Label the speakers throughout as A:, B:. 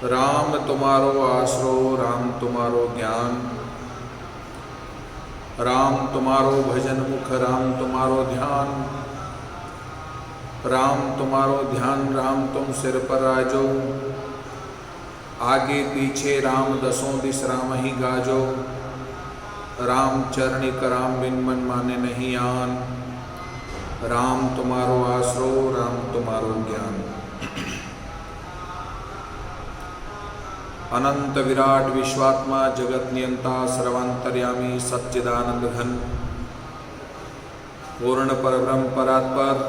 A: राम तुम्हारो आसरो, राम तुम्हारो ज्ञान, राम तुम्हारो भजन मुख, राम तुम्हारो ध्यान, राम तुम्हारो ध्यान, राम तुम सिर पर राजो, आगे पीछे राम दसों दिस राम ही गाजो, राम चरणिक राम बिन मन माने नहीं आन, राम तुम्हारो आसरो, राम तुम्हारो ज्ञान। अनंत विराट विश्वात्मा जगत नियंता सर्वांतर्यामी सच्चिदानंद घन पूर्ण परब्रह्म परात्पर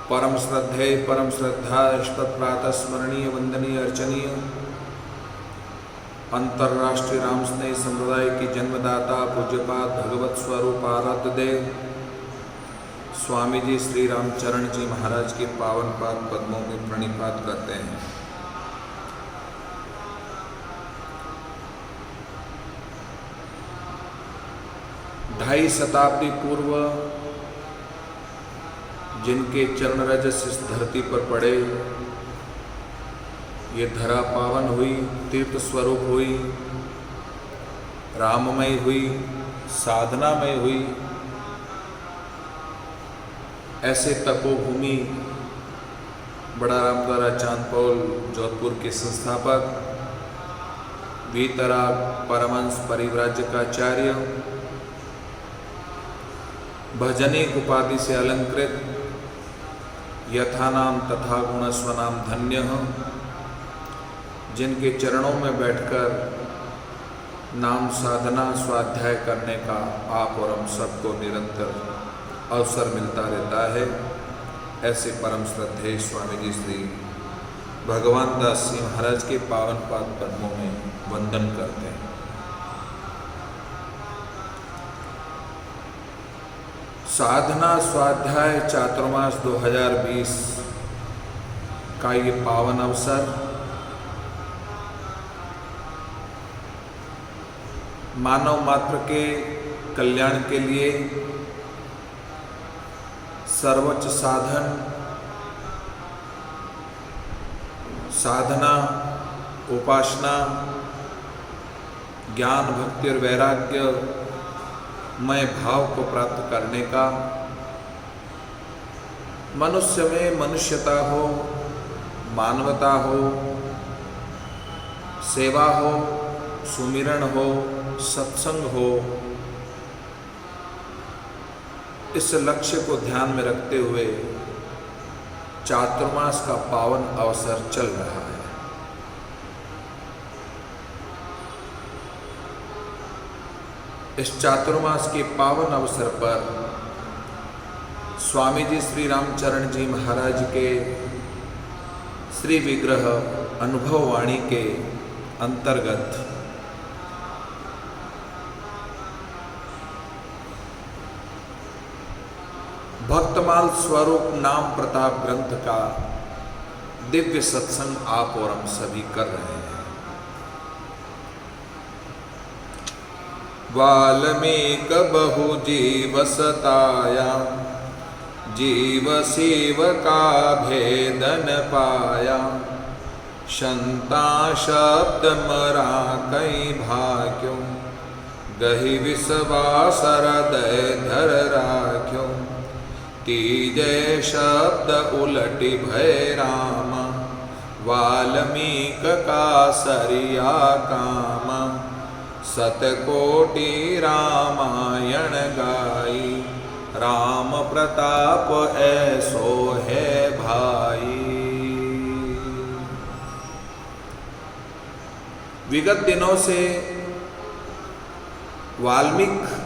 A: परम श्रद्धेय परम श्रद्धा तत्प्रातः स्मरणीय वंदनीय अर्चनीय अंतर्राष्ट्रीय राम स्नेह संप्रदाय की जन्मदाता पूज्यपाद भगवत स्वरूप आराध्य देव स्वामी जी श्री रामचरण जी महाराज के पावन पाद पद्मों में प्रणिपात करते हैं। ढाई शताब्दी पूर्व जिनके चरण रजस इस धरती पर पड़े, ये धरा पावन हुई, तीर्थ स्वरूप हुई, राममय हुई, साधनामय हुई। ऐसे तपोभूमि बड़ा राम द्वारा चांदपौल जोधपुर के संस्थापक भीतरा परमहंस परिव्राजकाचार्य भजनिक उपाधि से अलंकृत यथा नाम तथा गुण स्वनाम धन्य, जिनके चरणों में बैठकर नाम साधना स्वाध्याय करने का आप और हम सबको निरंतर अवसर मिलता रहता है। ऐसे परम श्रद्धेय स्वामी जी श्री भगवान दास जी महाराज के पावन पाद पद्मों में वंदन करते हैं। साधना स्वाध्याय चातुर्मास 2020 का ये पावन अवसर मानव मात्र के कल्याण के लिए सर्वोच्च साधन साधना उपासना ज्ञान भक्ति और वैराग्य मय भाव को प्राप्त करने का, मनुष्य में मनुष्यता हो, मानवता हो, सेवा हो, सुमिरण हो, सत्संग हो, इस लक्ष्य को ध्यान में रखते हुए चातुर्मास का पावन अवसर चल रहा है। इस चातुर्मास के पावन अवसर पर स्वामी जी श्री रामचरण जी महाराज के श्री विग्रह अनुभव वाणी के अंतर्गत भक्तमाल स्वरूप नाम प्रताप ग्रंथ का दिव्य सत्संग आप और हम सभी कर रहे हैं। वाल्मीक बहु जीव सताया, जीव सेवका भेदन पाया, शंता शब्द मरा कई भाग्यो, गहि विश्वास हृदय धर राख्यो, तीजे शब्द उलटि भय राम, वाल्मीक का सरिया काम, सतकोटि रामायण गाई, राम प्रताप ऐसो है भाई। विगत दिनों से वाल्मीकि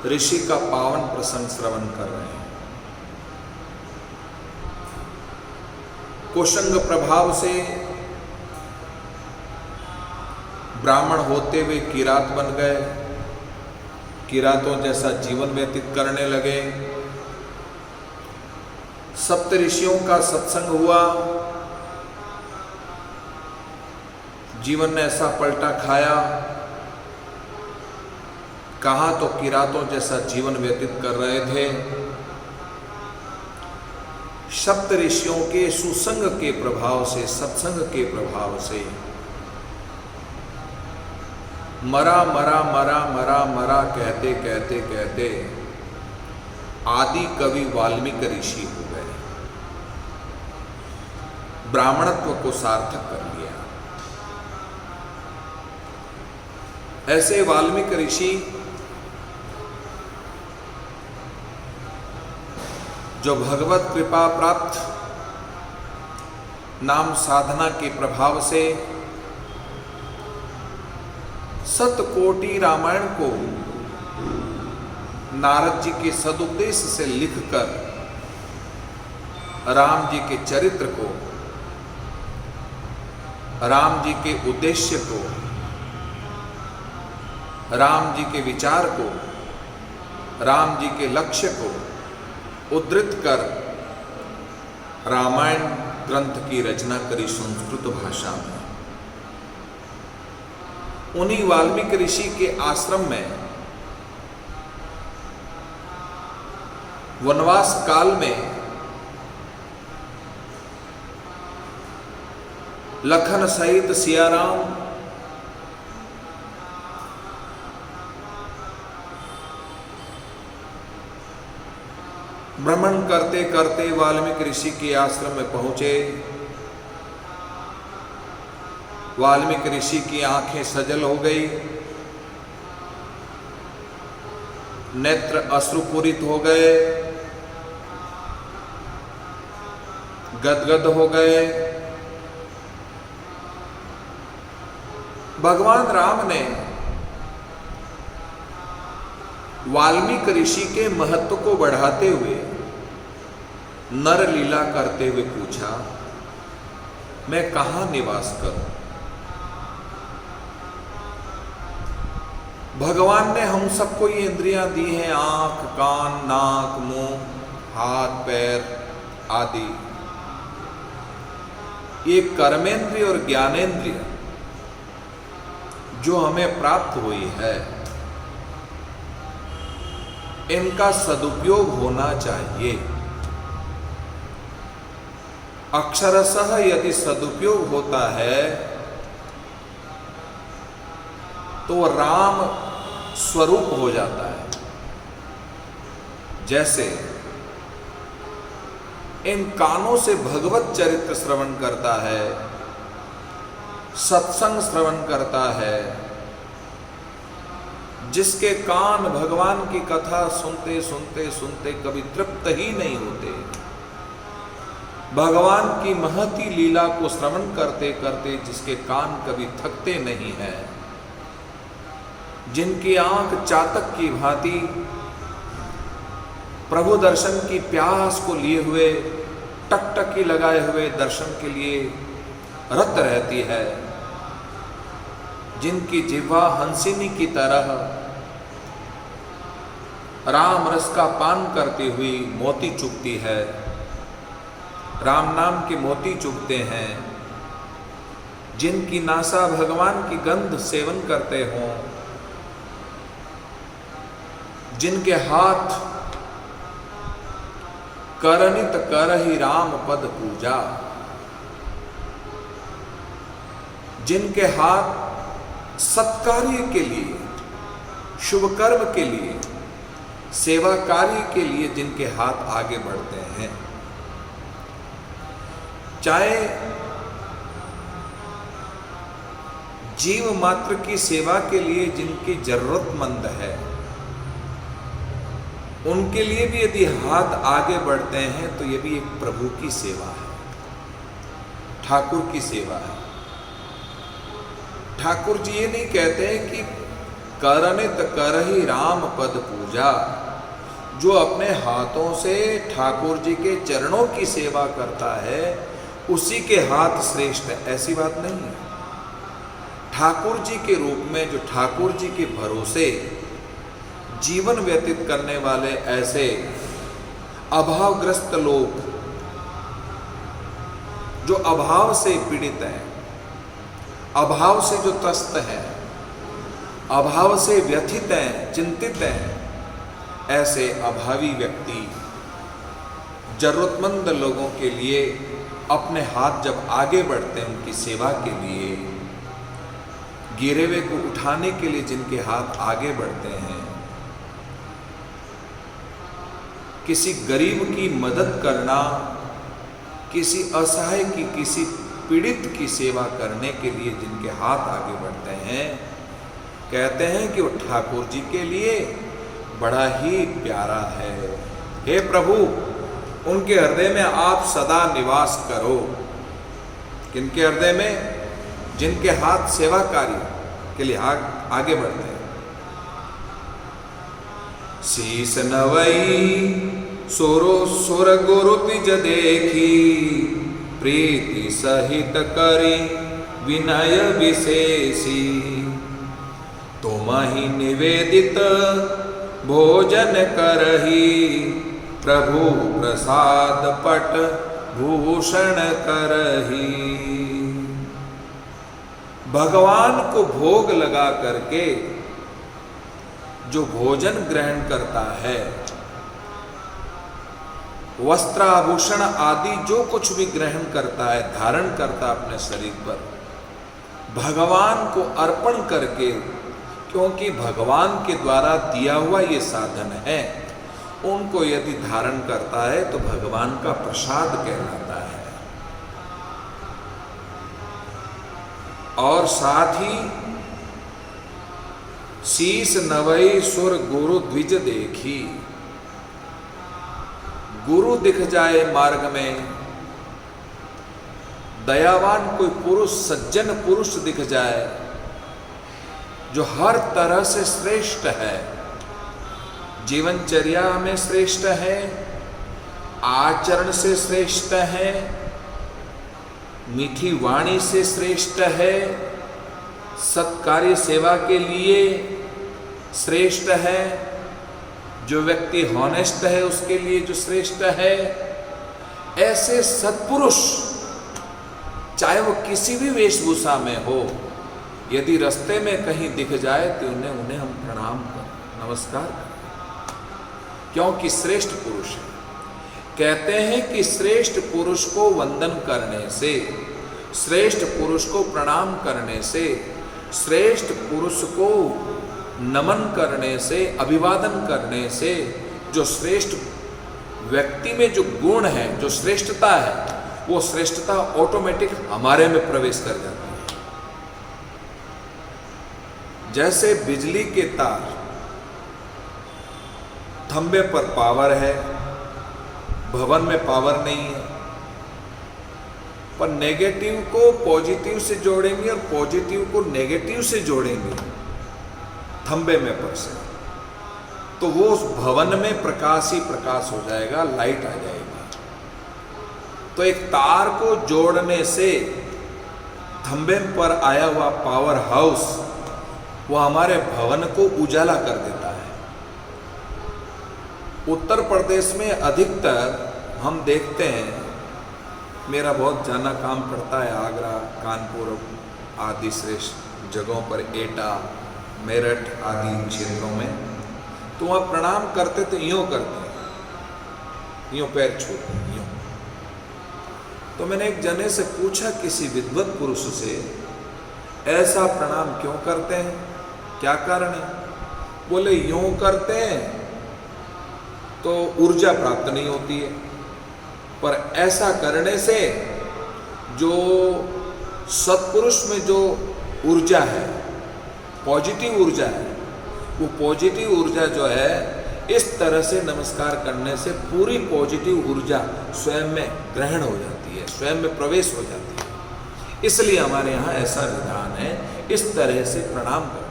A: ऋषि का पावन प्रसंग श्रवण कर रहे हैं। कुसंग प्रभाव से ब्राह्मण होते हुए किरात बन गए, किरातों जैसा जीवन व्यतीत करने लगे। सप्त ऋषियों का सत्संग हुआ, जीवन ने ऐसा पलटा खाया, कहाँ तो किरातों जैसा जीवन व्यतीत कर रहे थे, सप्त ऋषियों के सुसंग के प्रभाव से, सत्संग के प्रभाव से मरा मरा मरा मरा मरा कहते कहते कहते आदि कवि वाल्मीकि ऋषि हो गए, ब्राह्मणत्व को सार्थक कर लिया। ऐसे वाल्मीकि ऋषि जो भगवत कृपा प्राप्त नाम साधना के प्रभाव से सतकोटि रामायण को नारद जी के सदुपदेश से लिखकर राम जी के चरित्र को, राम जी के उद्देश्य को, राम जी के विचार को, राम जी के लक्ष्य को उद्धृत कर रामायण ग्रंथ की रचना करी संस्कृत भाषा में। उन्हीं वाल्मीकि ऋषि के आश्रम में वनवास काल में लखन सहित सियाराम भ्रमण करते करते वाल्मीकि ऋषि के आश्रम में पहुंचे। वाल्मीकि ऋषि की आंखें सजल हो गई, नेत्र अश्रुपूरित हो गए, गदगद हो गए। भगवान राम ने वाल्मीकि ऋषि के महत्व को बढ़ाते हुए नर लीला करते हुए पूछा, मैं कहां निवास करूं? भगवान ने हम सबको ये इंद्रियां दी हैं, आंख, कान, नाक, मुंह, हाथ, पैर आदि। ये कर्मेंद्रिय और ज्ञानेंद्रिय जो हमें प्राप्त हुई है, इनका सदुपयोग होना चाहिए। अक्षरशः यदि सदुपयोग होता है तो राम स्वरूप हो जाता है। जैसे इन कानों से भगवत चरित्र श्रवण करता है, सत्संग श्रवण करता है, जिसके कान भगवान की कथा सुनते सुनते सुनते कभी तृप्त ही नहीं होते, भगवान की महती लीला को श्रवण करते करते जिसके कान कभी थकते नहीं है, जिनकी आंख चातक की भांति प्रभु दर्शन की प्यास को लिए हुए, टकटकी लगाए हुए दर्शन के लिए रत रहती है, जिनकी जिह्वा हंसिनी की तरह राम रस का पान करती हुई मोती चुगती है, राम नाम के मोती चुगते हैं, जिनकी नासा भगवान की गंध सेवन करते हों, जिनके हाथ करनित करहि राम पद पूजा, जिनके हाथ सत्कार्य के लिए, शुभ कर्म के लिए, सेवा कार्य के लिए जिनके हाथ आगे बढ़ते हैं, चाहे जीव मात्र की सेवा के लिए जिनकी जरूरतमंद है, उनके लिए भी यदि हाथ आगे बढ़ते हैं तो ये भी एक प्रभु की सेवा है, ठाकुर की सेवा है। ठाकुर जी ये नहीं कहते हैं कि करनित करहि राम पद पूजा, जो अपने हाथों से ठाकुर जी के चरणों की सेवा करता है उसी के हाथ श्रेष्ठ है, ऐसी बात नहीं है। ठाकुर जी के रूप में जो ठाकुर जी के भरोसे जीवन व्यतीत करने वाले ऐसे अभावग्रस्त लोग जो अभाव से पीड़ित हैं, अभाव से जो त्रस्त हैं, अभाव से व्यथित हैं, चिंतित हैं, ऐसे अभावी व्यक्ति जरूरतमंद लोगों के लिए अपने हाथ जब आगे बढ़ते हैं उनकी सेवा के लिए, गिरे हुए को उठाने के लिए जिनके हाथ आगे बढ़ते हैं, किसी गरीब की मदद करना, किसी असहाय की, किसी पीड़ित की सेवा करने के लिए जिनके हाथ आगे बढ़ते हैं, कहते हैं कि वो ठाकुर जी के लिए बड़ा ही प्यारा है। हे प्रभु, उनके हृदय में आप सदा निवास करो। किनके हृदय में? जिनके हाथ सेवा कार्य के लिए आगे बढ़ते हैं। शीस नवई सुर गुरु तिज देखी, प्रीति सहित करी विनय विशेषी, तुम ही निवेदित भोजन करही, प्रभु प्रसाद पट भूषण करही। भगवान को भोग लगा करके जो भोजन ग्रहण करता है, वस्त्र आभूषण आदि जो कुछ भी ग्रहण करता है, धारण करता अपने शरीर पर, भगवान को अर्पण करके, क्योंकि भगवान के द्वारा दिया हुआ ये साधन है, उनको यदि धारण करता है तो भगवान का प्रसाद कहलाता है। और साथ ही शीस नवई सुर गुरु द्विज देखी, गुरु दिख जाए मार्ग में, दयावान कोई पुरुष, सज्जन पुरुष दिख जाए जो हर तरह से श्रेष्ठ है, जीवनचर्या में श्रेष्ठ है, आचरण से श्रेष्ठ है, मीठी वाणी से श्रेष्ठ है, सत्कार्य सेवा के लिए श्रेष्ठ है, जो व्यक्ति हॉनेस्ट है उसके लिए जो श्रेष्ठ है, ऐसे सत्पुरुष चाहे वो किसी भी वेशभूषा में हो, यदि रास्ते में कहीं दिख जाए तो उन्हें हम प्रणाम कर, नमस्कार करें, क्योंकि श्रेष्ठ पुरुष है। कहते हैं कि श्रेष्ठ पुरुष को वंदन करने से, श्रेष्ठ पुरुष को प्रणाम करने से, श्रेष्ठ पुरुष को नमन करने से, अभिवादन करने से, जो श्रेष्ठ व्यक्ति में जो गुण है, जो श्रेष्ठता है, वो श्रेष्ठता ऑटोमेटिक हमारे में प्रवेश कर जाती है। जैसे बिजली के तार, खंबे पर पावर है, भवन में पावर नहीं है, पर नेगेटिव को पॉजिटिव से जोड़ेंगे और पॉजिटिव को नेगेटिव से जोड़ेंगे खंबे में पर से, तो वो उस भवन में प्रकाश ही प्रकाश हो जाएगा, लाइट आ जाएगी। तो एक तार को जोड़ने से खंबे पर आया हुआ पावर हाउस वो हमारे भवन को उजाला कर देता है। उत्तर प्रदेश में अधिकतर हम देखते हैं, मेरा बहुत जाना काम पड़ता है आगरा, कानपुर आदि श्रेष्ठ जगहों पर, एटा, मेरठ आदि क्षेत्रों में, तो वहाँ प्रणाम करते तो यूँ करते हैं, यूँ पैर छूते हैं, यूँ। तो मैंने एक जने से पूछा, किसी विद्वत पुरुष से, ऐसा प्रणाम क्यों करते हैं, क्या कारण है? बोले यूँ करते हैं तो ऊर्जा प्राप्त नहीं होती है, पर ऐसा करने से जो सत्पुरुष में जो ऊर्जा है, पॉजिटिव ऊर्जा है, वो पॉजिटिव ऊर्जा जो है, इस तरह से नमस्कार करने से पूरी पॉजिटिव ऊर्जा स्वयं में ग्रहण हो जाती है, स्वयं में प्रवेश हो जाती है। इसलिए हमारे यहाँ ऐसा विधान है, इस तरह से प्रणाम करना।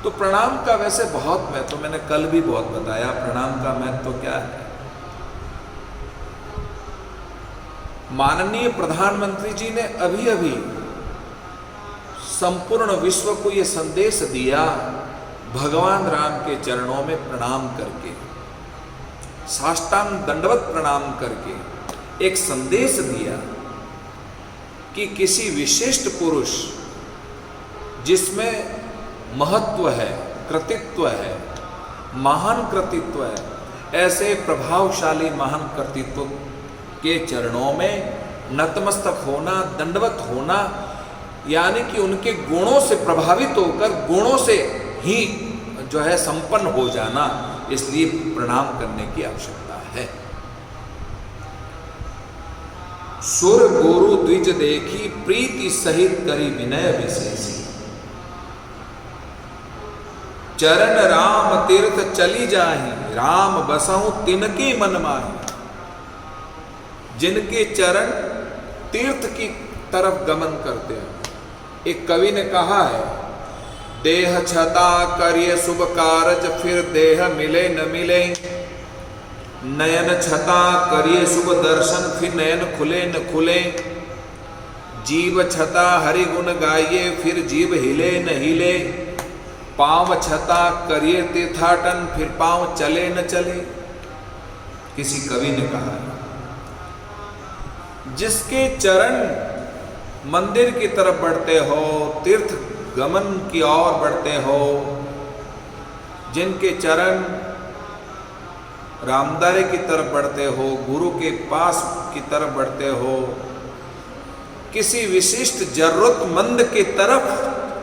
A: तो प्रणाम का वैसे बहुत महत्व, मैंने कल भी बहुत बताया, प्रणाम का महत्व क्या है। माननीय प्रधानमंत्री जी ने अभी अभी संपूर्ण विश्व को यह संदेश दिया, भगवान राम के चरणों में प्रणाम करके, साष्टांग दंडवत प्रणाम करके एक संदेश दिया कि किसी विशिष्ट पुरुष जिसमें महत्व है, कृतित्व है, महान कृतित्व है, ऐसे प्रभावशाली महान कर्तृत्व के चरणों में नतमस्तक होना, दंडवत होना, यानी कि उनके गुणों से प्रभावित होकर गुणों से ही जो है संपन्न हो जाना, इसलिए प्रणाम करने की आवश्यकता है। सुर गुरु द्विज देखी प्रीति सहित करी विनय विशेषी। चरण राम तीर्थ चली जाही, राम बसहु तिनके मन माही। जिनके चरण तीर्थ की तरफ गमन करते हैं। एक कवि ने कहा है, देह छता करिए शुभ कारज, फिर देह मिले न मिले। नयन छता करिए शुभ दर्शन, फिर नयन खुले न खुले। जीव छता हरि गुण गाइए, फिर जीव हिले न हिले। पांव छता करिए तीर्थाटन, फिर पांव चले न चले। किसी कवि ने कहा है, जिसके चरण मंदिर की तरफ बढ़ते हो, तीर्थ गमन की ओर बढ़ते हो, जिनके चरण रामदारे की तरफ बढ़ते हो, गुरु के पास की तरफ बढ़ते हो, किसी विशिष्ट जरूरतमंद की तरफ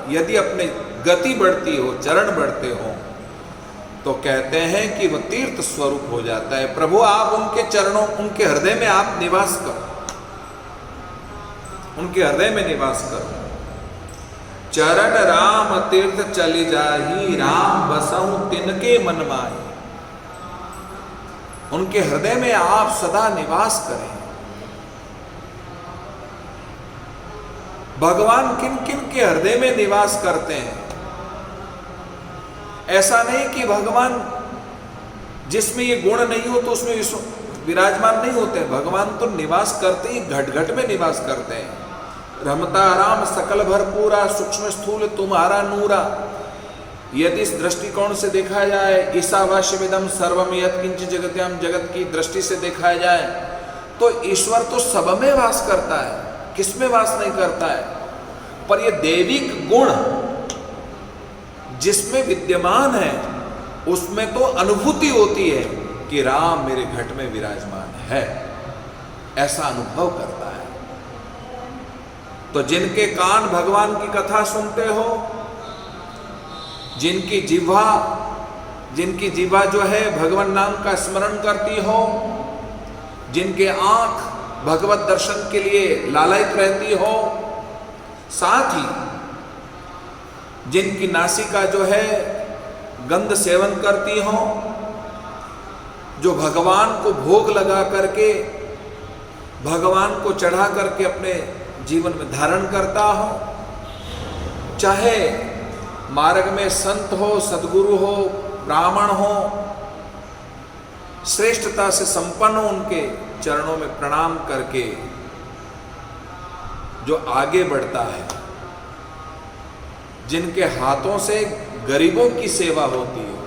A: यदि अपने गति बढ़ती हो, चरण बढ़ते हो, तो कहते हैं कि वह तीर्थ स्वरूप हो जाता है। प्रभु आप उनके चरणों, उनके हृदय में आप निवास करो, उनके हृदय में निवास करो। चरण राम तीर्थ चली जाही, राम बसहु तिनके मन माही। उनके हृदय में आप सदा निवास करें। भगवान किन किन के हृदय में निवास करते हैं? ऐसा नहीं कि भगवान जिसमें ये गुण नहीं हो तो उसमें विराजमान नहीं होते। भगवान तो निवास करते ही घट घट में निवास करते हैं। रमता राम सकल भरपूरा, सूक्ष्म स्थूल तुम्हारा नूरा। यदि इस दृष्टिकोण से देखा जाए, ईशावास्यमिदं सर्वम यत्किंच जगत्याम, जगत की दृष्टि से देखा जाए तो ईश्वर तो सब में वास करता है, किसमें वास नहीं करता है? पर ये दैविक गुण जिसमें विद्यमान है उसमें तो अनुभूति होती है कि राम मेरे घट में विराजमान है, ऐसा अनुभव करता है। तो जिनके कान भगवान की कथा सुनते हो, जिनकी जिह्वा जो है भगवान नाम का स्मरण करती हो, जिनके आंख भगवत दर्शन के लिए लालायित रहती हो, साथ ही जिनकी नासिका जो है गंध सेवन करती हो, जो भगवान को भोग लगा करके, भगवान को चढ़ा करके अपने जीवन में धारण करता हो, चाहे मार्ग में संत हो, सदगुरु हो, ब्राह्मण हो, श्रेष्ठता से संपन्न हो, उनके चरणों में प्रणाम करके जो आगे बढ़ता है, जिनके हाथों से गरीबों की सेवा होती है,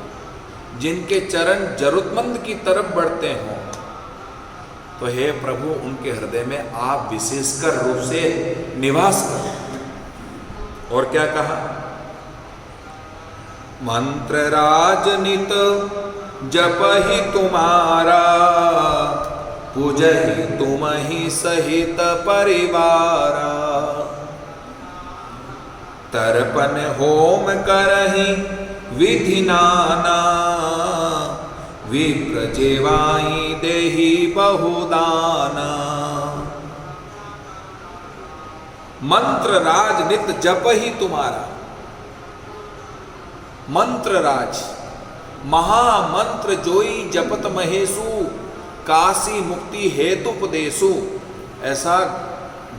A: जिनके चरण जरूरतमंद की तरफ बढ़ते हों, तो हे प्रभु उनके हृदय में आप विशेषकर रूप से निवास करो। और क्या कहा? मंत्र राजनित जपहि तुम्हारा, पूजहि तुम ही सहित परिवारा। तर्पण होम करहि विधि नाना, विप्र जेवाई देहि बहुदाना। मंत्र राज नित जप ही तुम्हारा। मंत्र राज महामंत्र जोई जपत महेशु, काशी मुक्ति हेतुपदेशु। ऐसा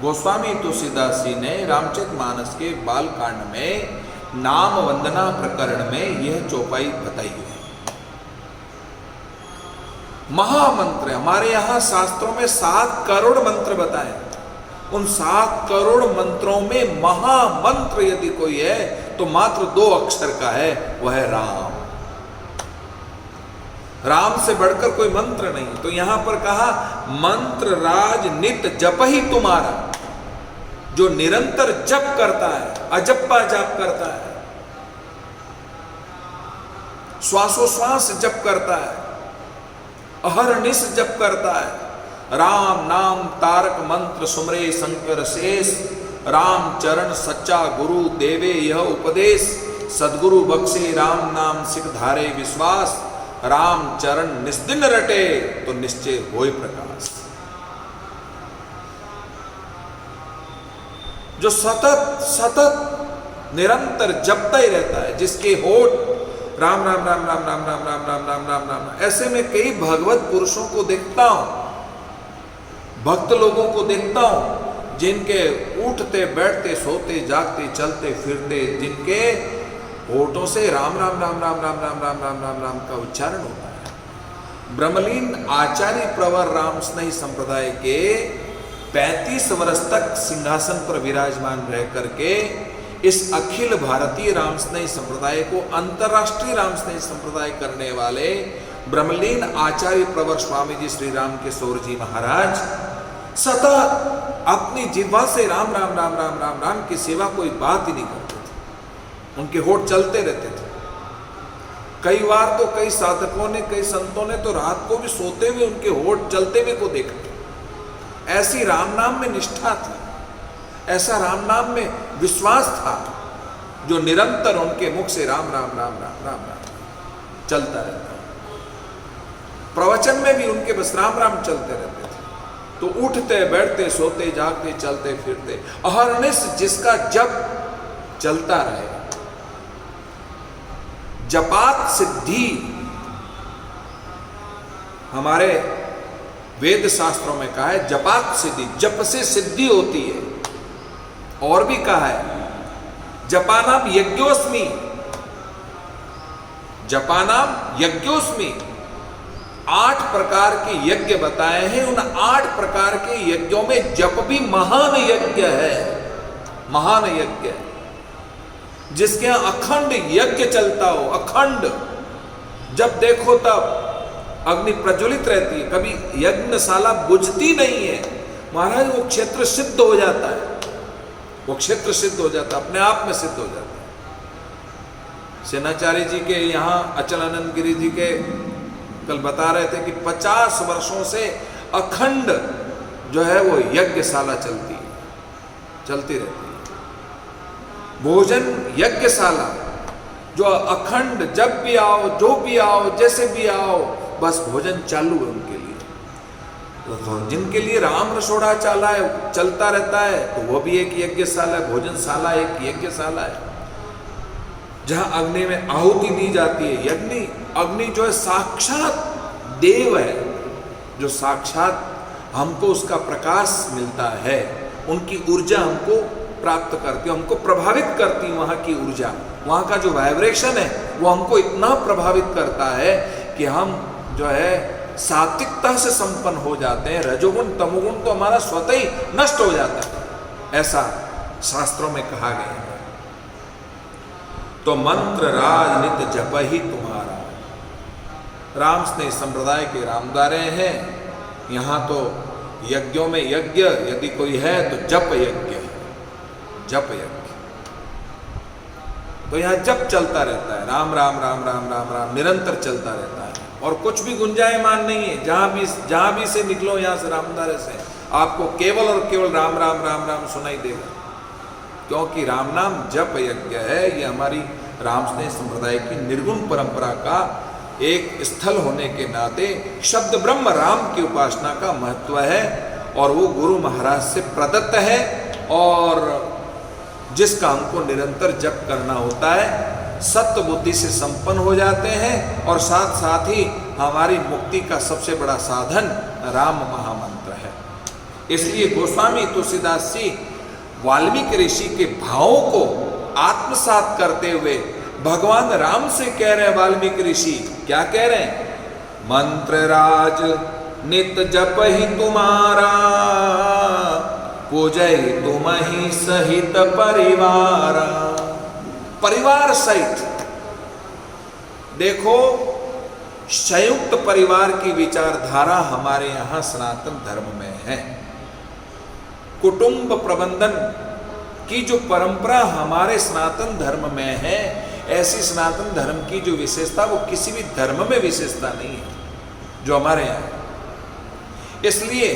A: गोस्वामी तुलसीदास जी ने रामचरितमानस के बालकांड में नाम वंदना प्रकरण में यह चौपाई बताई है। महामंत्र, हमारे यहाँ शास्त्रों में 7 करोड़ मंत्र बताए। उन 7 करोड़ मंत्रों में महामंत्र यदि कोई है तो मात्र 2 अक्षर का है, वह है राम। राम से बढ़कर कोई मंत्र नहीं। तो यहां पर कहा मंत्र राज नित जप ही तुम्हारा, जो निरंतर जप करता है, अजप्पा जाप करता है, श्वासोश्वास जप करता है, अहरनिश जप करता है। राम नाम तारक मंत्र सुमरे शंकर शेष, राम चरण सच्चा गुरु देवे यह उपदेश, सदगुरु बख्शे राम नाम सिख धारे विश्वास, राम चरण निस्दिन रटे तो निश्चय होय प्रकाश। जो सतत सतत निरंतर जपता ही रहता है, जिसके होठ राम राम राम राम राम राम राम राम राम राम राम, ऐसे में कई भगवत पुरुषों को देखता हूं, भक्त लोगों को देखता हूं, जिनके उठते बैठते सोते जागते चलते फिरते जिनके होठों से राम राम राम राम राम राम राम राम राम राम का उच्चारण होता है। ब्रह्मलीन आचार्य प्रवर राम स्नेही संप्रदाय के 35 वर्ष तक सिंहासन पर विराजमान रह करके इस अखिल भारतीय राम स्नेही संप्रदाय को अंतर्राष्ट्रीय राम स्नेही संप्रदाय करने वाले ब्रह्मलीन आचार्य प्रवर स्वामी जी श्री राम किशोर जी महाराज सतत अपनी जिह्वा से राम राम राम राम राम राम की सिवा कोई बात ही नहीं करते थे। उनके होठ चलते रहते थे। कई बार तो कई साधकों ने, कई संतों ने तो रात को भी सोते हुए उनके होठ चलते हुए को देखा। ऐसी राम नाम में निष्ठा थी, ऐसा राम नाम में विश्वास था, जो निरंतर उनके मुख से राम राम राम राम राम राम चलता रहता। प्रवचन में भी उनके बस राम राम चलते रहते थे। तो उठते बैठते सोते जागते चलते फिरते अहर्निश जिसका जप चलता रहे। जपात सिद्धि, हमारे वेद शास्त्रों में कहा है जपात सिद्धि, जप से सिद्धि होती है। और भी कहा है जपानाम यज्ञोस्मि, जपानाम यज्ञोस्मि, 8 प्रकार के यज्ञ बताए हैं। उन 8 प्रकार के यज्ञों में जप भी महान यज्ञ है, महान यज्ञ है, जिसके यहां अखंड यज्ञ चलता हो। अखंड, जब देखो तब अग्नि प्रज्वलित रहती है, कभी यज्ञशाला बुझती नहीं है। महाराज वो क्षेत्र सिद्ध हो जाता है, वो क्षेत्र सिद्ध हो जाता है, अपने आप में सिद्ध हो जाता है। सेनाचार्य जी के यहाँ अचलानंद गिरी जी के कल बता रहे थे कि 50 वर्षों से अखंड जो है वो यज्ञशाला चलती है, चलती रहती है। भोजन यज्ञशाला जो अखंड, जब भी आओ, जो भी आओ, जैसे भी आओ, बस भोजन चालू है उनके लिए। तो जिनके लिए राम रसोड़ा चलता रहता है, तो वो भी एक यज्ञशाला है, भोजनशाला एक यज्ञशाला है, जहां अग्नि में आहुति दी जाती है। यज्ञ अग्नि जो है साक्षात देव है, जो साक्षात हमको उसका प्रकाश मिलता है, उनकी ऊर्जा हमको प्राप्त करती है, हमको प्रभावित करती है। वहाँ की ऊर्जा, वहाँ का जो वाइब्रेशन है वो हमको इतना प्रभावित करता है कि हम जो है सात्विकता से संपन्न हो जाते हैं। रजोगुण तमोगुण तो हमारा स्वतः ही नष्ट हो जाता है, ऐसा शास्त्रों में कहा गया है। तो मंत्र राज नित जप ही तुम्हारा। राम स्नेह संप्रदाय के रामदारे हैं। यहाँ तो यज्ञों में यज्ञ यदि कोई है तो जप यज्ञ है, जप यज्ञ। तो यहाँ जप चलता रहता है, राम राम राम राम राम राम निरंतर चलता रहता है, और कुछ भी गुंजायमान नहीं है। जहां भी से निकलो यहाँ से रामदारे से, आपको केवल और केवल राम राम राम राम सुनाई देगा, क्योंकि राम नाम जप यज्ञ है। ये हमारी राम स्नेह संप्रदाय की निर्गुण परंपरा का एक स्थल होने के नाते शब्द ब्रह्म राम की उपासना का महत्व है, और वो गुरु महाराज से प्रदत्त है, और जिसका हमको निरंतर जप करना होता है। सत्य बुद्धि से संपन्न हो जाते हैं, और साथ साथ ही हमारी मुक्ति का सबसे बड़ा साधन राम महामंत्र है। इसलिए गोस्वामी तुलसीदास जी वाल्मीकि ऋषि के भावों को आत्मसात करते हुए भगवान राम से कह रहे हैं। वाल्मीकि ऋषि क्या कह रहे हैं? मंत्र राज नित जप ही तुम्हारा, पूजय तुम ही सहित परिवार। परिवार सहित, देखो संयुक्त परिवार की विचारधारा हमारे यहाँ सनातन धर्म में है। कुटुंब प्रबंधन की जो परंपरा हमारे सनातन धर्म में है, ऐसी सनातन धर्म की जो विशेषता, वो किसी भी धर्म में विशेषता नहीं है। जो हमारे यहाँ है। इसलिए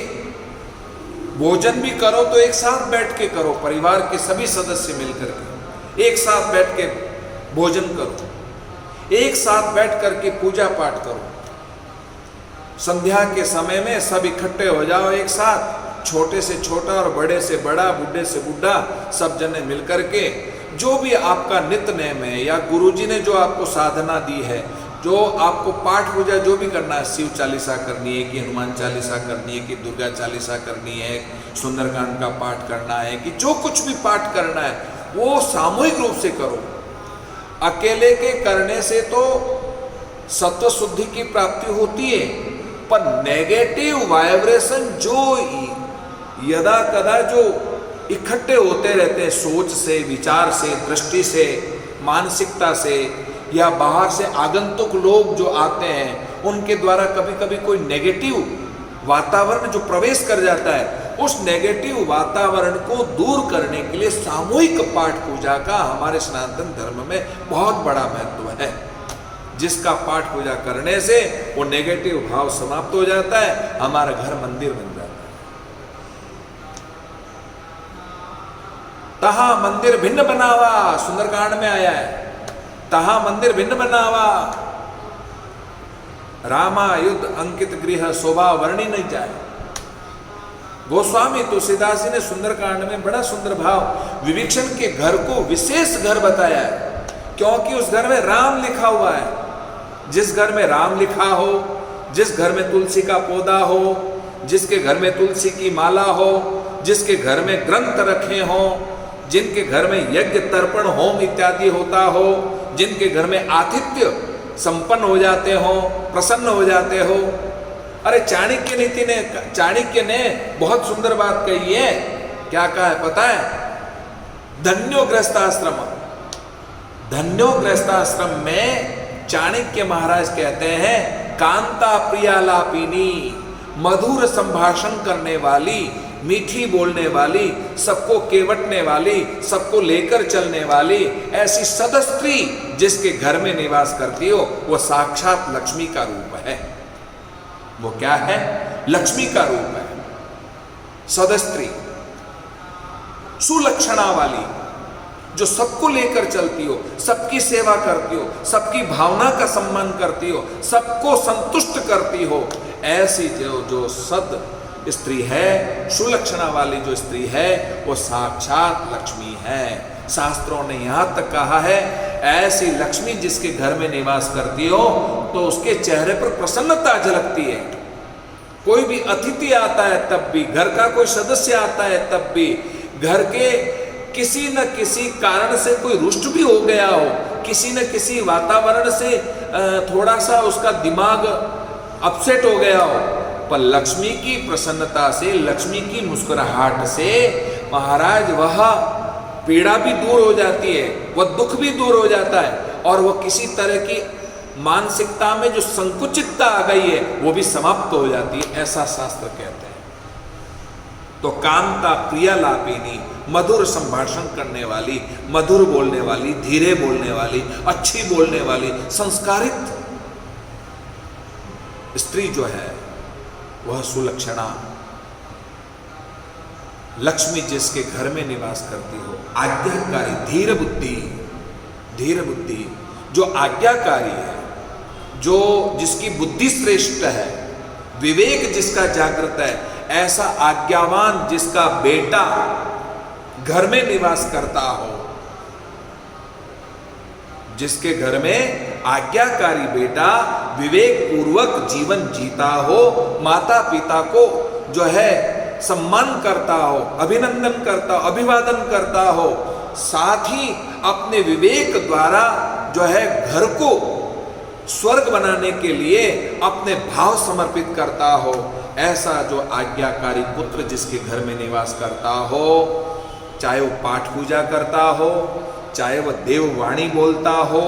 A: भोजन भी करो तो एक साथ बैठ के करो, परिवार के सभी सदस्य मिलकर के एक साथ बैठ के भोजन करो, एक साथ बैठ करके पूजा पाठ करो। संध्या के समय में सब इकट्ठे हो जाओ एक साथ, छोटे से छोटा और बड़े से बड़ा, बुढ़े से बुढ़ा, सब जने मिलकर के जो भी आपका नित्य नेम है या गुरुजी ने जो आपको साधना दी है, जो आपको पाठ पूजा जो भी करना है, शिव चालीसा करनी है कि हनुमान चालीसा करनी है कि दुर्गा चालीसा करनी है, सुंदरकांड का पाठ करना है कि जो कुछ भी पाठ करना है वो सामूहिक रूप से करो। अकेले के करने से तो सत्व शुद्धि की प्राप्ति होती है, पर नेगेटिव वाइब्रेशन जो यदा कदा जो इकट्ठे होते रहते हैं, सोच से, विचार से, दृष्टि से, मानसिकता से, या बाहर से आगंतुक लोग जो आते हैं उनके द्वारा कभी कभी कोई नेगेटिव वातावरण जो प्रवेश कर जाता है, उस नेगेटिव वातावरण को दूर करने के लिए सामूहिक पाठ पूजा का हमारे सनातन धर्म में बहुत बड़ा महत्व है, जिसका पाठ पूजा करने से वो नेगेटिव भाव समाप्त हो जाता है, हमारा घर मंदिर बन जाता है। तहा मंदिर भिन्न बनावा, सुंदरकांड में आया है, तहा मंदिर भिन्न बनावा, रामा युद्ध अंकित गृह शोभा वर्णी नहीं जाए। गोस्वामी तुलसीदास जी ने सुंदरकांड में बड़ा सुंदर भाव विभीषण के घर को विशेष घर बताया है, क्योंकि उस घर में राम लिखा हुआ है। जिस घर में राम लिखा हो, जिस घर में तुलसी का पौधा हो, जिसके घर में तुलसी की माला हो, जिसके घर में ग्रंथ रखे हो, जिनके घर में यज्ञ तर्पण होम इत्यादि होता हो, जिनके घर में आतिथ्य संपन्न हो जाते हो, प्रसन्न हो जाते हो। अरे चाणक्य ने बहुत सुंदर बात कही है। क्या कहा है पता है? धन्यो गृहस्थाश्रम, धन्यो गृहस्थाश्रम में चाणक्य महाराज कहते हैं, कांता प्रियालापिनी, मधुर संभाषण करने वाली, मीठी बोलने वाली, सबको केवटने वाली, सबको लेकर चलने वाली ऐसी सदस्त्री जिसके घर में निवास करती हो, वो साक्षात लक्ष्मी का रूप है। वो क्या है? लक्ष्मी का रूप है। सदस्त्री, सुलक्षणा वाली, जो सबको लेकर चलती हो, सबकी सेवा करती हो, सबकी भावना का सम्मान करती हो, सबको संतुष्ट करती हो, ऐसी जो सद स्त्री है, सुलक्षणा वाली जो स्त्री है, वो साक्षात लक्ष्मी है। शास्त्रों ने यहां तक कहा है, ऐसी लक्ष्मी जिसके घर में निवास करती हो तो उसके चेहरे पर प्रसन्नता झलकती है। कोई भी अतिथि आता है तब भी, घर का कोई सदस्य आता है तब भी, घर के किसी न किसी कारण से कोई रुष्ट भी हो गया हो, किसी न किसी वातावरण से थोड़ा सा उसका दिमाग अपसेट हो गया हो, पर लक्ष्मी की प्रसन्नता से, लक्ष्मी की मुस्कुराहट से महाराज वह पीड़ा भी दूर हो जाती है, वह दुख भी दूर हो जाता है, और वह किसी तरह की मानसिकता में जो संकुचितता आ गई है वो भी समाप्त हो जाती है, ऐसा शास्त्र कहते हैं। तो कांता प्रियालापिनी, मधुर संभाषण करने वाली, मधुर बोलने वाली, धीरे बोलने वाली, अच्छी बोलने वाली, संस्कारित स्त्री जो है वह सुलक्षणा लक्ष्मी जिसके घर में निवास करती हो, आज्ञाकारी, धीर बुद्धि, धीर बुद्धि जो आज्ञाकारी है, जो जिसकी बुद्धि श्रेष्ठ है, विवेक जिसका जागृत है, ऐसा आज्ञावान जिसका बेटा घर में निवास करता हो, जिसके घर में आज्ञाकारी बेटा विवेक पूर्वक जीवन जीता हो, माता पिता को जो है सम्मान करता हो, अभिनंदन करता हो, अभिवादन करता हो, साथ ही अपने विवेक द्वारा जो है घर को स्वर्ग बनाने के लिए अपने भाव समर्पित करता हो, ऐसा जो आज्ञाकारी पुत्र जिसके घर में निवास करता हो, चाहे वो पाठ पूजा करता हो, चाहे वह देववाणी बोलता हो,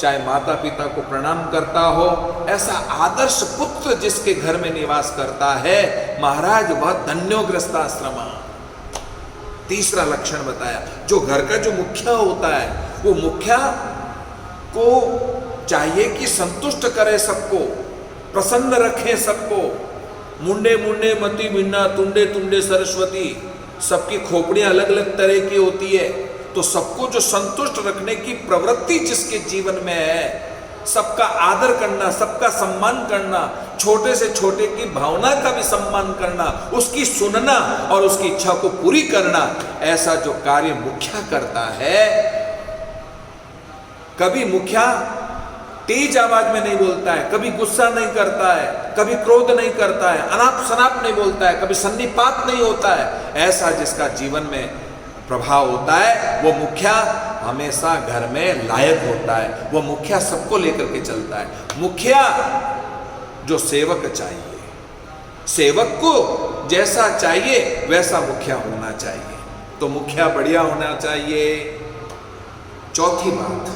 A: चाहे माता पिता को प्रणाम करता हो, ऐसा आदर्श पुत्र जिसके घर में निवास करता है, महाराज वह धन्यो गृहस्थाश्रम। तीसरा लक्षण बताया, जो घर का जो मुखिया होता है, वो मुखिया को चाहिए कि संतुष्ट करे सबको, प्रसन्न रखें सबको। मुंडे मुंडे मति भिन्ना, तुंडे तुंडे सरस्वती। सबकी खोपड़ियां अलग अलग तरह की होती है, तो सबको जो संतुष्ट रखने की प्रवृत्ति जिसके जीवन में है, सबका आदर करना, सबका सम्मान करना, छोटे से छोटे की भावना का भी सम्मान करना, उसकी सुनना और उसकी इच्छा को पूरी करना, ऐसा जो कार्य मुखिया करता है। कभी मुखिया तेज आवाज में नहीं बोलता है, कभी गुस्सा नहीं करता है, कभी क्रोध नहीं करता है, अनाप शनाप नहीं बोलता है, कभी सन्निपात नहीं होता है। ऐसा जिसका जीवन में प्रभाव होता है, वो मुखिया हमेशा घर में लायक होता है। वो मुखिया सबको लेकर के चलता है। मुखिया जो सेवक चाहिए, सेवक को जैसा चाहिए वैसा मुखिया होना चाहिए। तो मुखिया बढ़िया होना चाहिए। चौथी बात,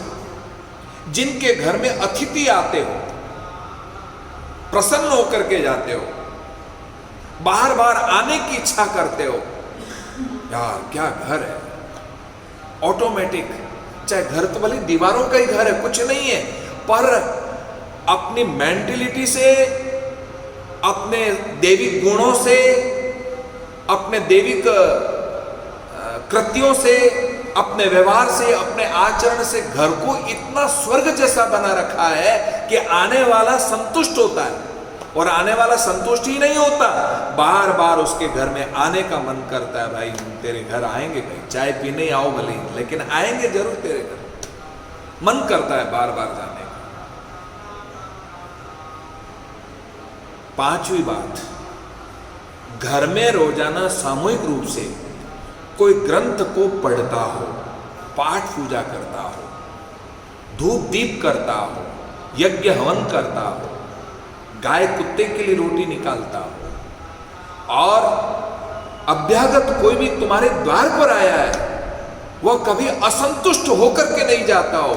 A: जिनके घर में अतिथि आते हो, प्रसन्न होकर के जाते हो, बार बार आने की इच्छा करते हो, यार क्या घर है, ऑटोमेटिक। चाहे घर तो भले दीवारों का ही घर है, कुछ नहीं है, पर अपनी मेंटेलिटी से, अपने दैविक गुणों से, अपने दैविक कृत्यों से, अपने व्यवहार से, अपने आचरण से घर को इतना स्वर्ग जैसा बना रखा है कि आने वाला संतुष्ट होता है। और आने वाला संतुष्ट ही नहीं होता, बार बार उसके घर में आने का मन करता है। भाई तेरे घर आएंगे, कहीं चाय पीने आओ भले, लेकिन आएंगे जरूर तेरे घर। मन करता है बार बार जाने का। पांचवी बात, घर में रोजाना सामूहिक रूप से कोई ग्रंथ को पढ़ता हो, पाठ पूजा करता हो, धूप दीप करता हो, यज्ञ हवन करता हो, गाय कुत्ते के लिए रोटी निकालता हो, और अभ्यागत कोई भी तुम्हारे द्वार पर आया है, वह कभी असंतुष्ट होकर के नहीं जाता हो।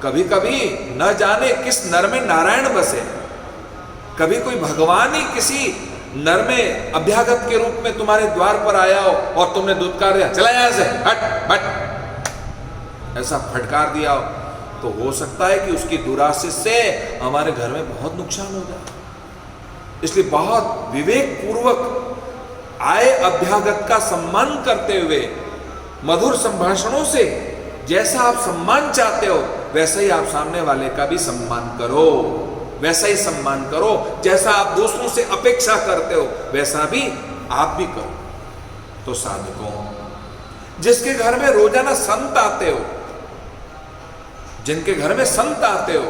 A: कभी कभी न जाने किस नर में नारायण बसे, कभी कोई भगवान ही किसी नर में अभ्यागत के रूप में तुम्हारे द्वार पर आया हो और तुमने दुत्कार दिया, चला यहां से, हट हट, ऐसा फटकार दिया हो, तो हो सकता है कि उसकी दुराशिष से हमारे घर में बहुत नुकसान हो जाए। इसलिए बहुत विवेक पूर्वक आए अभ्यागत का सम्मान करते हुए, मधुर संभाषणों से जैसा आप सम्मान चाहते हो वैसा ही आप सामने वाले का भी सम्मान करो, वैसा ही सम्मान करो। जैसा आप दूसरों से अपेक्षा करते हो वैसा भी आप भी करो। तो साधकों, जिसके घर में रोजाना संत आते हो, जिनके घर में संत आते हो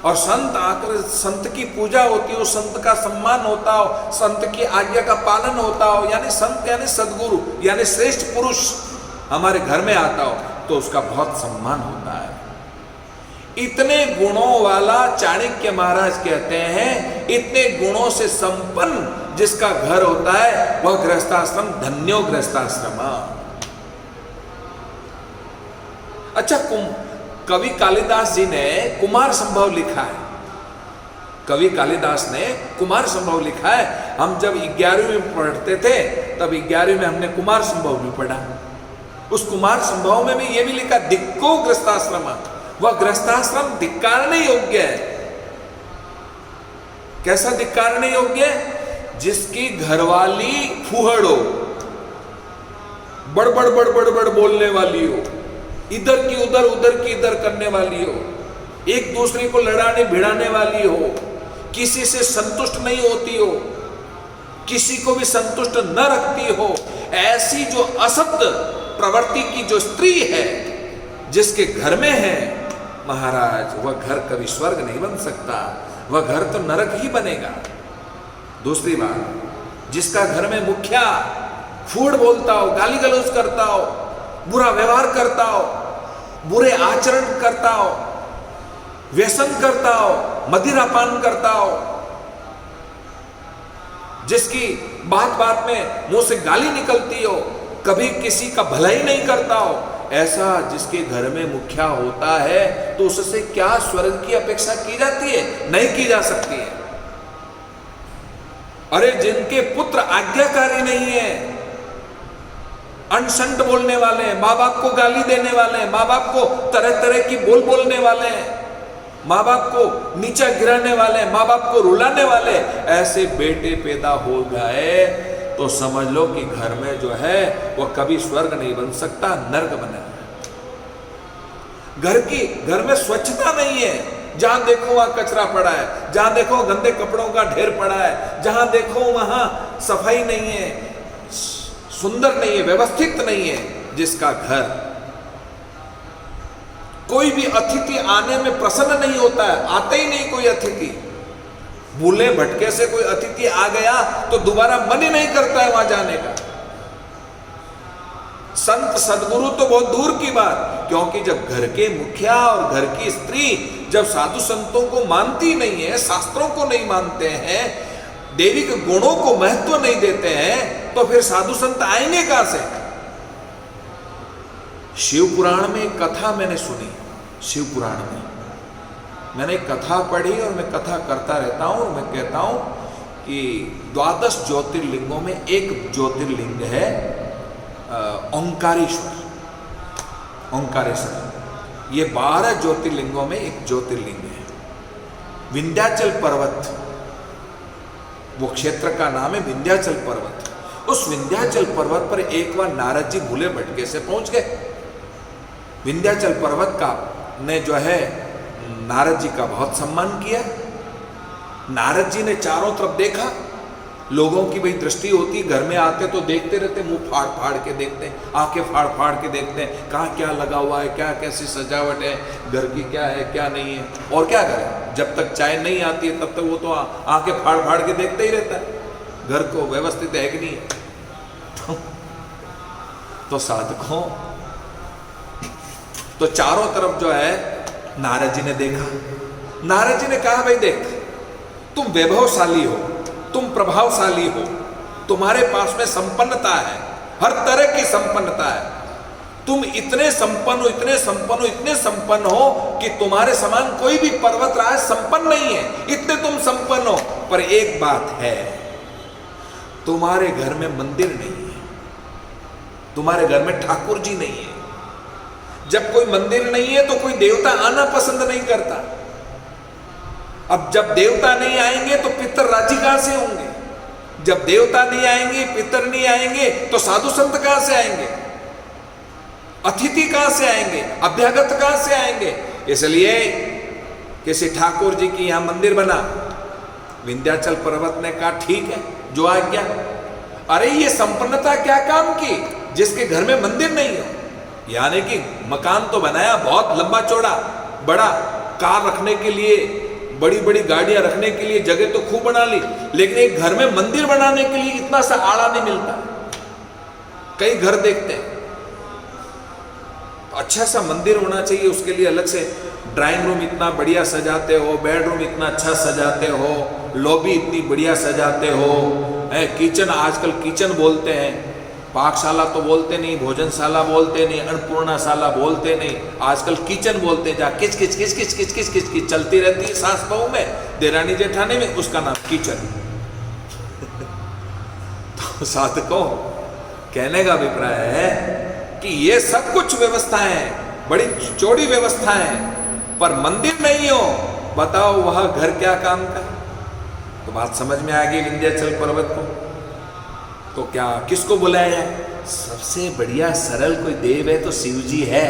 A: और संत आकर संत की पूजा होती हो, संत का सम्मान होता हो, संत की आज्ञा का पालन होता हो, यानी संत यानी सदगुरु यानी श्रेष्ठ पुरुष हमारे घर में आता हो, तो उसका बहुत सम्मान होता है। इतने गुणों वाला चाणक्य महाराज कहते हैं, इतने गुणों से संपन्न जिसका घर होता है वह गृहस्थाश्रम धन्यो गृहस्थाश्रम। अच्छा, कवि कालिदास जी ने कुमार संभव लिखा है। कवि कालिदास ने कुमार संभव लिखा है। हम जब 11वीं में पढ़ते थे तब 11वीं में हमने कुमार संभव भी पढ़ा। उस कुमार संभव में भी यह भी लिखा, धिक्को गृहस्थाश्रम, वह गृहस्थाश्रम धिक्कारने योग्य है। कैसा धिक्कारने योग्य है? जिसकी घरवाली फूहड़ हो, बड़बड़ बड़बड़ बड़ बोलने वाली हो, इधर की उधर उधर की इधर करने वाली हो, एक दूसरे को लड़ाने भिड़ाने वाली हो, किसी से संतुष्ट नहीं होती हो, किसी को भी संतुष्ट न रखती हो, ऐसी जो असत प्रवृत्ति की जो स्त्री है जिसके घर में है, महाराज वह घर कभी स्वर्ग नहीं बन सकता, वह घर तो नरक ही बनेगा। दूसरी बात, जिसका घर में मुखिया फूड़ बोलता हो, गाली गलौज करता हो, बुरा व्यवहार करता हो, बुरे आचरण करता हो, व्यसन करता हो, मदिरापान करता हो, जिसकी बात बात में मुंह से गाली निकलती हो, कभी किसी का भला ही नहीं करता हो, ऐसा जिसके घर में मुखिया होता है तो उससे क्या स्वर्ग की अपेक्षा की जाती है? नहीं की जा सकती है। अरे जिनके पुत्र आज्ञाकारी नहीं है, अनसंट बोलने वाले हैं, माँ बाप को गाली देने वाले हैं, माँ बाप को तरह तरह की बोलने वाले हैं, माँ बाप को नीचा गिराने वाले, माँ बाप को रुलाने वाले ऐसे बेटे पैदा हो गए तो समझ लो कि घर में जो है वह कभी स्वर्ग नहीं बन सकता, नर्क बनेगा। घर में स्वच्छता नहीं है, जहां देखो वहां कचरा पड़ा है, जहां देखो गंदे कपड़ों का ढेर पड़ा है, जहां देखो वहां सफाई नहीं है, सुंदर नहीं है, व्यवस्थित नहीं है। जिसका घर, कोई भी अतिथि आने में प्रसन्न नहीं होता है, आते ही नहीं कोई अतिथि। भूले भटके से कोई अतिथि आ गया तो दोबारा मन ही नहीं करता है वहां जाने का। संत सदगुरु तो बहुत दूर की बात, क्योंकि जब घर के मुखिया और घर की स्त्री जब साधु संतों को मानती नहीं है, शास्त्रों को नहीं मानते हैं, देवी के गुणों को महत्व नहीं देते हैं, तो फिर साधु संत आएंगे कहां से? शिव पुराण में एक कथा मैंने सुनी, शिव पुराण में मैंने एक कथा पढ़ी और मैं कथा करता रहता हूं और मैं कहता हूं कि 12 ज्योतिर्लिंगों में एक ज्योतिर्लिंग है ओंकारेश्वर। ओंकारेश्वर ये 12 ज्योतिर्लिंगों में एक ज्योतिर्लिंग है। विंध्याचल पर्वत, वो क्षेत्र का नाम है विंध्याचल पर्वत। उस विंध्याचल पर्वत पर एक बार नारद जी भूले भटके से पहुंच गए। विंध्याचल पर्वत का ने जो है नारद जी का बहुत सम्मान किया। नारद जी ने चारों तरफ देखा, लोगों की भाई दृष्टि होती, घर में आते तो देखते रहते, मुंह फाड़ फाड़ के देखते हैं, आंखें फाड़ फाड़ के देखते हैं, कहाँ क्या लगा हुआ है, क्या कैसी सजावट है, घर की क्या है क्या नहीं है। और क्या करें, जब तक चाय नहीं आती है तब तक वो तो आंखें फाड़ फाड़ के देखते ही रहता है, घर को व्यवस्थित है कि नहीं है। तो साधकों, तो चारों तरफ जो है नारद जी ने देखा। नारद जी ने कहा भाई देख, तुम वैभवशाली हो, तुम प्रभावशाली हो, तुम्हारे पास में संपन्नता है, हर तरह की संपन्नता है, तुम इतने संपन्न हो, इतने संपन्न हो, इतने संपन्न हो कि तुम्हारे समान कोई भी पर्वतराज संपन्न नहीं है, इतने तुम संपन्न हो। पर एक बात है, तुम्हारे घर में मंदिर नहीं है, तुम्हारे घर में ठाकुर जी नहीं है। जब कोई मंदिर नहीं है तो कोई देवता आना पसंद नहीं करता। अब जब देवता नहीं आएंगे तो पितर राजी कहां से होंगे? जब देवता नहीं आएंगे, पितर नहीं आएंगे, तो साधु संत कहां से आएंगे? अतिथि कहां से आएंगे? अभ्यागत कहां से आएंगे? इसलिए किसी ठाकुर जी की यहां मंदिर बना। विंध्याचल पर्वत ने कहा ठीक है, जो आज्ञा। अरे ये संपन्नता क्या काम की, जिसके घर में मंदिर नहीं हो। यानी कि मकान तो बनाया बहुत लंबा चौड़ा, बड़ा, कार रखने के लिए, बड़ी बड़ी गाड़ियां रखने के लिए जगह तो खूब बना ली, लेकिन एक घर में मंदिर बनाने के लिए इतना सा आड़ा नहीं मिलता। कई घर देखते हैं, अच्छा सा मंदिर होना चाहिए, उसके लिए अलग से ड्राइंग रूम इतना बढ़िया सजाते हो, बेडरूम इतना अच्छा सजाते हो, लॉबी इतनी बढ़िया सजाते हो, किचन, आजकल किचन बोलते हैं, पाकशाला तो बोलते नहीं, भोजनशाला बोलते नहीं, अन्नपूर्णाशाला बोलते नहीं, आजकल किचन बोलते हैं। जहाँ किच किच किच किच किच किच किच किच चलती रहती है सास बहू में, देरानी जेठानी में, उसका नाम किचन। तो साधकों, कहने का अभिप्राय है कि ये सब कुछ व्यवस्थाएं, बड़ी चौड़ी व्यवस्थाएं, पर मंदिर नहीं हो, बताओ वह घर क्या काम का? तो बात समझ में आ गई विंध्याचल पर्वत को। तो क्या किसको बुलाया जाए? सबसे बढ़िया सरल कोई देव है तो शिव जी है,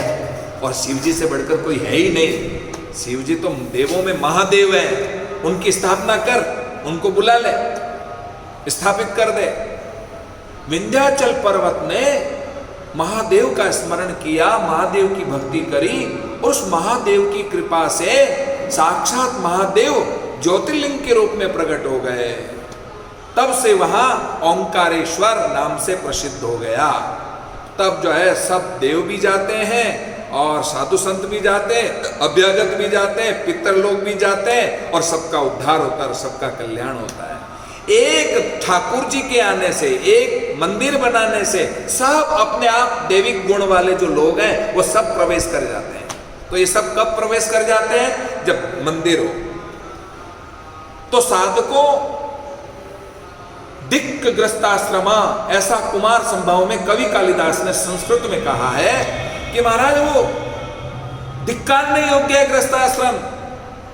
A: और शिव जी से बढ़कर कोई है ही नहीं। शिव जी तो देवों में महादेव है, उनकी स्थापना कर, उनको बुला ले, स्थापित कर दे। विंध्याचल पर्वत ने महादेव का स्मरण किया, महादेव की भक्ति करी, और उस महादेव की कृपा से साक्षात महादेव ज्योतिर्लिंग के रूप में प्रकट हो गए। तब से वहां ओंकारेश्वर नाम से प्रसिद्ध हो गया। तब जो है सब देव भी जाते हैं और साधु संत भी जाते हैं, अभ्यागत भी जाते हैं, पितर लोग भी जाते हैं, और सबका उद्धार होता है और सबका कल्याण होता है। एक ठाकुर जी के आने से, एक मंदिर बनाने से सब अपने आप दैविक गुण वाले जो लोग हैं वो सब प्रवेश कर जाते हैं। तो ये सब कब प्रवेश कर जाते हैं? जब मंदिर हो। तो साधकों, दिक्ग्रस्ताश्रमा, ऐसा कुमार संभव में कवि कालिदास ने संस्कृत में कहा है कि महाराज वो धिक्कारने योग्य है ग्रस्ताश्रम,